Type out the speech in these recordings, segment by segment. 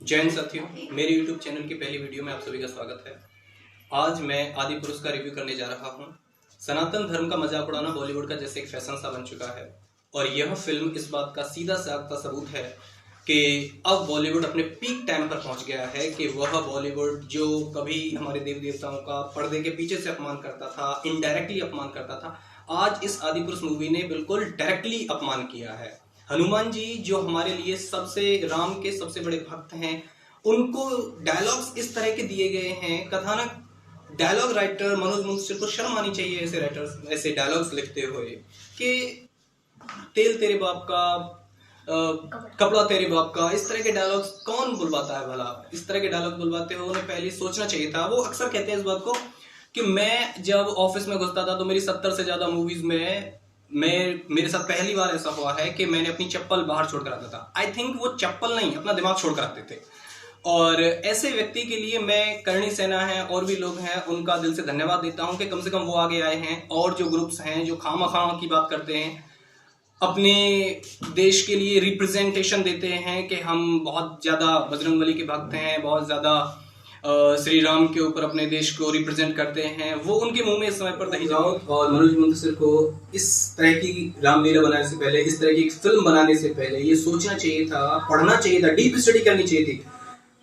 जय हिंद साथियों, मेरे YouTube चैनल की पहली वीडियो में आप सभी का स्वागत है। आज मैं आदि पुरुष का रिव्यू करने जा रहा हूं। सनातन धर्म का मजाक उड़ाना बॉलीवुड का जैसे एक फैशन सा बन चुका है और यह फिल्म इस बात का सीधा साधा सबूत है कि अब बॉलीवुड अपने पीक टाइम पर पहुंच गया है कि वह बॉलीवुड जो कभी हमारे देवी देवताओं का पर्दे के पीछे से अपमान करता था, इनडायरेक्टली अपमान करता था, आज इस आदि पुरुष मूवी ने बिल्कुल डायरेक्टली अपमान किया है। हनुमान जी जो हमारे लिए राम के सबसे बड़े भक्त हैं, उनको डायलॉग्स इस तरह के दिए गए हैं। कथानक डायलॉग राइटर मनोज मुंशी को शर्म आनी चाहिए ऐसे राइटर्स ऐसे डायलॉग्स लिखते हुए कि तेल तेरे बाप का, कपड़ा तेरे बाप का, इस तरह के डायलॉग्स कौन बुलवाता है भला। इस तरह के डायलॉग बुलवाते हुए उन्हें पहले सोचना चाहिए था। वो अक्सर कहते हैं इस बात को कि मैं जब ऑफिस में घुसता था तो मेरी 70 से ज्यादा मूवीज में मेरे साथ पहली बार ऐसा हुआ है कि मैंने अपनी चप्पल बाहर छोड़कर आता था। आई थिंक वो चप्पल नहीं, अपना दिमाग छोड़कर आते थे। और ऐसे व्यक्ति के लिए मैं करणी सेना है और भी लोग हैं, उनका दिल से धन्यवाद देता हूं कि कम से कम वो आगे आए हैं। और जो ग्रुप्स हैं जो खामा की बात करते हैं, अपने देश के लिए रिप्रेजेंटेशन देते हैं कि हम बहुत ज्यादा बजरंगबली के भक्त हैं, बहुत ज्यादा श्री राम के ऊपर अपने देश को रिप्रेजेंट करते हैं, वो उनके मुंह में इस समय पर दही जाओ। और मनोज मुंतशिर को इस तरह की रामलीला बनाने से पहले, इस तरह की एक फिल्म बनाने से पहले ये सोचना चाहिए था, पढ़ना चाहिए था, डीप स्टडी करनी चाहिए थी।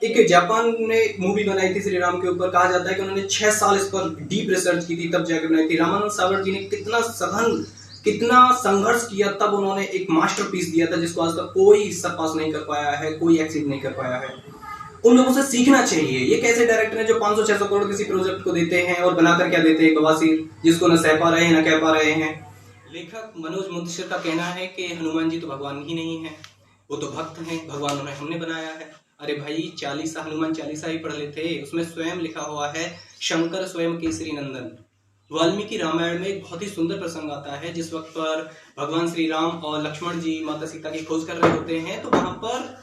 एक जापान ने मूवी बनाई थी श्री राम के ऊपर, कहा जाता है कि उन्होंने 6 साल इस पर डीप रिसर्च की थी, तब जाकर बनाई थी। रामानंद सागर जी ने कितना संघर्ष किया, तब उन्होंने एक मास्टरपीस दिया था जिसको आज तक कोई सरपास नहीं कर पाया है, कोई एक्सीड नहीं कर पाया है। उन लोगों से सीखना चाहिए। ये कैसे डायरेक्टर हैं जो 500-600 करोड़ किसी प्रोजेक्ट को देते हैं और बनाकर क्या देते हैं, बवासीर, जिसको न सह पा रहे हैं न कह पा रहे हैं। लेखक मनोज मुंतशिर का कहना है कि हनुमान जी तो भगवान ही नहीं है, वो तो भक्त हैं, भगवान उन्हें हमने बनाया है। अरे भाई, चालीसा हनुमान चालीसा ही पढ़ लेते, उसमें स्वयं लिखा हुआ है शंकर स्वयं केसरी नंदन। वाल्मीकि रामायण में एक बहुत ही सुंदर प्रसंग आता है जिस वक्त पर भगवान श्री राम और लक्ष्मण जी माता सीता की खोज कर रहे होते हैं, तो वहां पर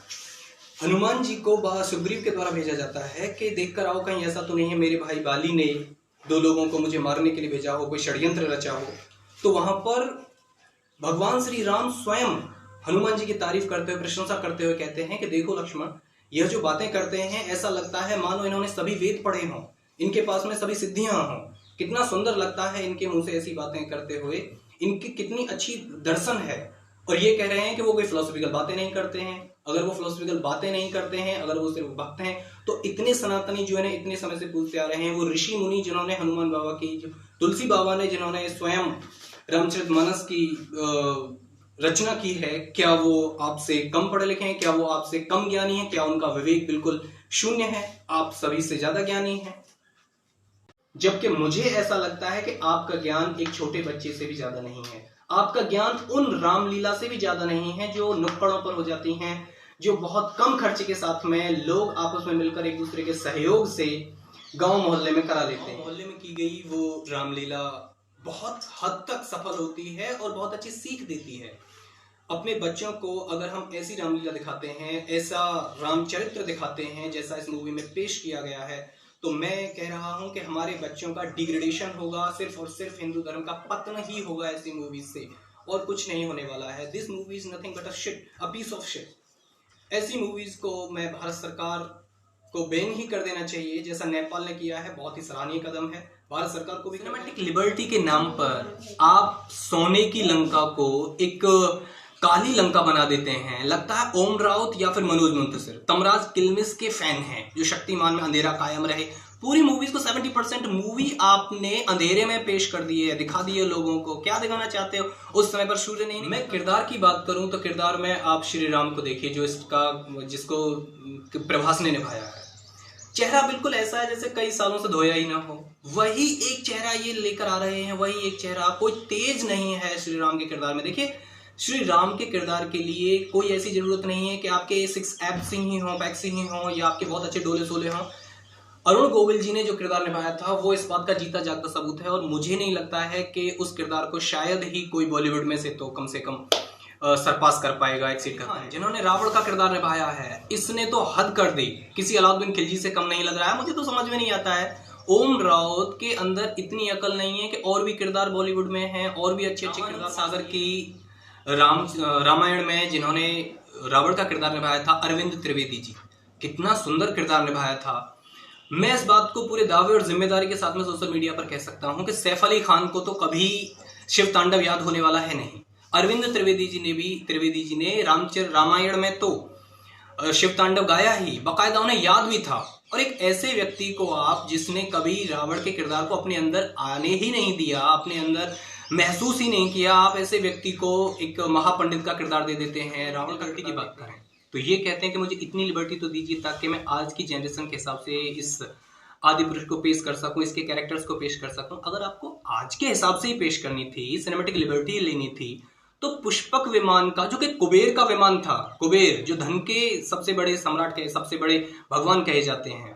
हनुमान जी को सुग्रीव के द्वारा भेजा जाता है कि देखकर आओ कहीं ऐसा तो नहीं है मेरे भाई बाली ने 2 लोगों को मुझे मारने के लिए भेजा हो, कोई षड्यंत्र रचा हो। तो वहां पर भगवान श्री राम स्वयं हनुमान जी की तारीफ करते हुए, प्रशंसा करते हुए कहते हैं कि देखो लक्ष्मण, यह जो बातें करते हैं ऐसा लगता है मानो इन्होंने सभी वेद पढ़े हों, इनके पास में सभी सिद्धियां हों। कितना सुंदर लगता है इनके मुंह से ऐसी बातें करते हुए, इनकी कितनी अच्छी दर्शन है। और ये कह रहे हैं कि वो कोई फिलोसफिकल बातें नहीं करते हैं। अगर वो फिलोसफिकल बातें नहीं करते हैं, अगर वो सिर्फ भक्त हैं, तो इतने सनातनी जो है इतने समय से पूछते आ रहे हैं, वो ऋषि मुनि जिन्होंने हनुमान बाबा की, तुलसी बाबा ने जिन्होंने स्वयं रामचरितमानस की रचना की है, क्या वो आपसे कम पढ़े लिखे हैं? क्या वो आपसे कम ज्ञानी है? क्या उनका विवेक बिल्कुल शून्य है? आप सभी से ज्यादा ज्ञानी है। जबकि मुझे ऐसा लगता है कि आपका ज्ञान एक छोटे बच्चे से भी ज्यादा नहीं है। आपका ज्ञान उन रामलीला से भी ज्यादा नहीं है जो नुक्कड़ों पर हो जाती हैं, जो बहुत कम खर्चे के साथ में लोग आपस में मिलकर एक दूसरे के सहयोग से गांव मोहल्ले में करा लेते हैं। मोहल्ले में की गई वो रामलीला बहुत हद तक सफल होती है और बहुत अच्छी सीख देती है। अपने बच्चों को अगर हम ऐसी रामलीला दिखाते हैं, ऐसा रामचरित्र दिखाते हैं जैसा इस मूवी में पेश किया गया है, तो मैं कह रहा हूं कि हमारे बच्चों का डिग्रेडेशन होगा, सिर्फ और सिर्फ हिंदू धर्म का पतन ही होगा ऐसी मूवीज से, और कुछ नहीं होने वाला है। This movie is nothing but a piece of shit. ऐसी मूवीज को मैं भारत सरकार को बैन ही कर देना चाहिए, जैसा नेपाल ने किया है। बहुत ही सराहनीय कदम है। भारत सरकार को भी सिनेमैटिक लिबर्टी के नाम पर आप सोने की लंका को एक काली लंका बना देते हैं। लगता है ओम राउत या फिर मनोज मुंतशिर तमराज किलमिस के फैन हैं, जो शक्तिमान में अंधेरा कायम रहे। पूरी मूवीज को 70% मूवी आपने अंधेरे में पेश कर दी है, दिखा दी है लोगों को। क्या दिखाना चाहते हो? उस समय पर सूर्य नहीं। मैं किरदार की बात करूं तो किरदार में आप श्री राम को देखिए, जिसको प्रभास ने निभाया है। चेहरा बिल्कुल ऐसा है जैसे कई सालों से धोया ही ना हो। वही एक चेहरा ये लेकर आ रहे हैं, वही एक चेहरा। कोई तेज नहीं है श्री राम के किरदार में। देखिए, श्री राम के किरदार के लिए कोई ऐसी जरूरत नहीं है कि आपके 6 एब्स ही हों, पैक्स ही हों, या आपके बहुत अच्छे डोले सोले हों। अरुण गोविल जी ने जो किरदार निभाया था वो इस बात का जीता जागता सबूत है। और मुझे नहीं लगता है कि उस किरदार को शायद ही कोई बॉलीवुड में से तो कम से कम सरपास कर पाएगा, एक्सीड कर पाएगा। जिन्होंने रावण का किरदार निभाया है, इसने तो हद कर दी, किसी अलाउद्दीन खिलजी से कम नहीं लग रहा है। मुझे तो समझ में नहीं आता है, ओम राउत के अंदर इतनी अकल नहीं है कि और भी किरदार बॉलीवुड में हैं, और भी अच्छे अच्छे किरदार। सागर की रामायण में जिन्होंने रावण का किरदार निभाया था, अरविंद त्रिवेदी जी, कितना सुंदर किरदार निभाया था। मैं इस बात को पूरे दावे और जिम्मेदारी के साथ में सोशल मीडिया पर कह सकता हूं कि सैफ अली खान को तो कभी शिव तांडव याद होने वाला है नहीं। अरविंद त्रिवेदी जी ने रामायण में तो शिव तांडव गाया ही, बाकायदा उन्हें याद भी था। और एक ऐसे व्यक्ति को आप, जिसने कभी रावण के किरदार को अपने अंदर आने ही नहीं दिया, अपने अंदर महसूस ही नहीं किया, आप ऐसे व्यक्ति को एक महापंडित का किरदार दे देते हैं। रावण लिबर्टी की बात करें तो ये कहते हैं कि मुझे इतनी लिबर्टी तो दीजिए ताकि मैं आज की जनरेशन के हिसाब से इस आदि पुरुष को पेश कर सकूं, इसके कैरेक्टर्स को पेश कर सकूं। अगर आपको आज के हिसाब से ही पेश करनी थी, सिनेमेटिक लिबर्टी लेनी थी, तो पुष्पक विमान का, जो कि कुबेर का विमान था, कुबेर जो धन के सबसे बड़े सम्राट के, सबसे बड़े भगवान कहे जाते हैं,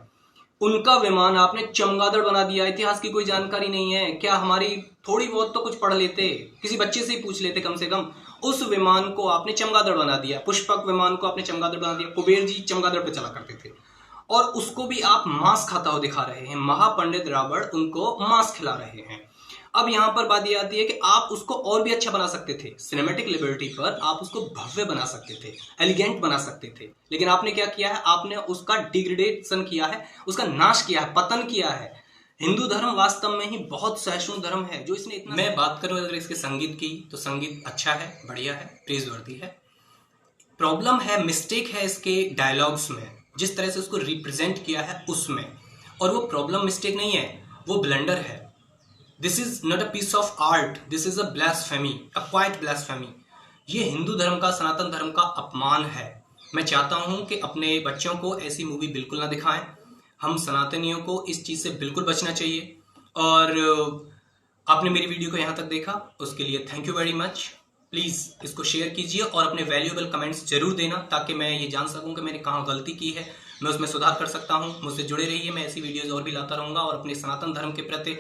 उनका विमान आपने चमगादड़ बना दिया। इतिहास की कोई जानकारी नहीं है क्या? हमारी थोड़ी बहुत तो कुछ पढ़ लेते, किसी बच्चे से ही पूछ लेते कम से कम। उस विमान को आपने चमगादड़ बना दिया, पुष्पक विमान को आपने चमगादड़ बना दिया। कुबेर जी चमगादड़ पे चला करते थे और उसको भी आप मांस खाता हुआ दिखा रहे हैं। महापंडित रावण उनको मांस खिला रहे हैं। अब यहां पर बात यह आती है कि आप उसको और भी अच्छा बना सकते थे। सिनेमैटिक लिबर्टी पर आप उसको भव्य बना सकते थे, एलिगेंट बना सकते थे, लेकिन आपने क्या किया है? आपने उसका डिग्रेडेशन किया है, उसका नाश किया है, पतन किया है। हिंदू धर्म वास्तव में ही बहुत सहिष्णु धर्म है, जो इसने इतना। मैं बात करूं अगर इसके संगीत की, तो संगीत अच्छा है, बढ़िया है, प्रेजवर्दी है। प्रॉब्लम है, मिस्टेक है इसके डायलॉग्स में, जिस तरह से उसको रिप्रेजेंट किया है उसमें। और वो प्रॉब्लम मिस्टेक नहीं है, वो ब्लंडर है। This is not a piece of art, this is a blasphemy, a quite blasphemy. ये हिंदू धर्म का, सनातन धर्म का अपमान है। मैं चाहता हूं कि अपने बच्चों को ऐसी मूवी बिल्कुल ना दिखाएं। हम सनातनियों को इस चीज़ से बिल्कुल बचना चाहिए। और आपने मेरी वीडियो को यहाँ तक देखा, उसके लिए thank you very much. Please इसको शेयर कीजिए और अपने वैल्यूएबल कमेंट्स जरूर देना, ताकि मैं ये जान सकूं कि मैंने कहाँ गलती की है, मैं उसमें सुधार कर सकता हूं। मुझसे जुड़े रहिए, मैं ऐसी वीडियोज़ और भी लाता रहूँगा। और अपने सनातन धर्म के प्रति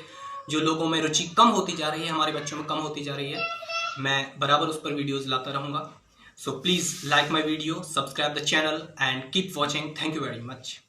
जो लोगों में रुचि कम होती जा रही है, हमारे बच्चों में कम होती जा रही है, मैं बराबर उस पर वीडियोज़ लाता रहूँगा। So please like my video, subscribe the channel and keep watching. Thank you very much.